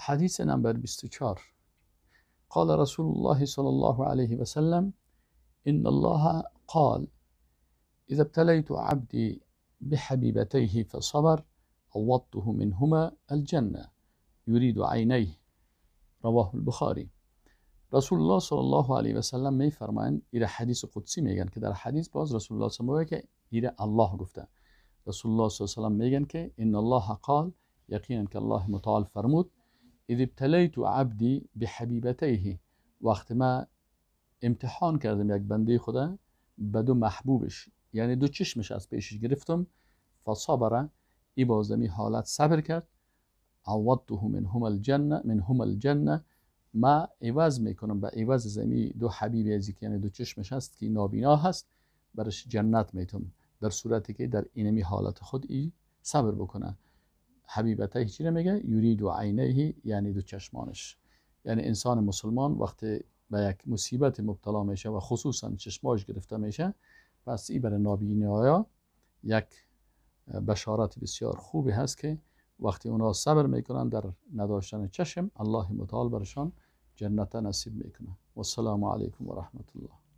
حديث نمبر 24. قال رسول الله صلى الله عليه وسلم: إن الله قال: إذا ابتليت عبدي بحبيبتيه فصبر عوضته منهما الجنة يريد عينيه. رواه البخاری. رسول الله صلی الله علیه و سلم می فرمایند، این حدیث قدسی میگن که در حدیث باز رسول الله صلی الله علیه و سلم که این الله گفته. رسول الله صلی الله علیه و سلم میگن که ان الله قال، یقینا که الله متعال فرمود: اذ ابتلیت عبدی بحبیبتیه، وقت ما امتحان کردم یک بنده خدا به دو محبوبش، یعنی دو چشمش از پیشش گرفتم، فصبر، ای بازمی حالت صبر کرد، عوضته منهما الجنه، ما عوض میکنم به عوض زمی دو حبیب ازی که یعنی دو چشمش هست که نابینا هست، برش جنت میتونم، در صورتی که در اینمی حالت خود ای صبر بکنه. حبیبته چی میگه؟ یرید و عینه، یعنی دو چشمانش. یعنی انسان مسلمان وقتی به یک مصیبت مبتلا میشه و خصوصا چشماش گرفته میشه، پس این برای نابینایا یک بشارت بسیار خوبی هست که وقتی اونا صبر میکنن در نداشتن چشم، الله متعال برشان جنت نصیب میکنه. و السلام علیکم و رحمت الله.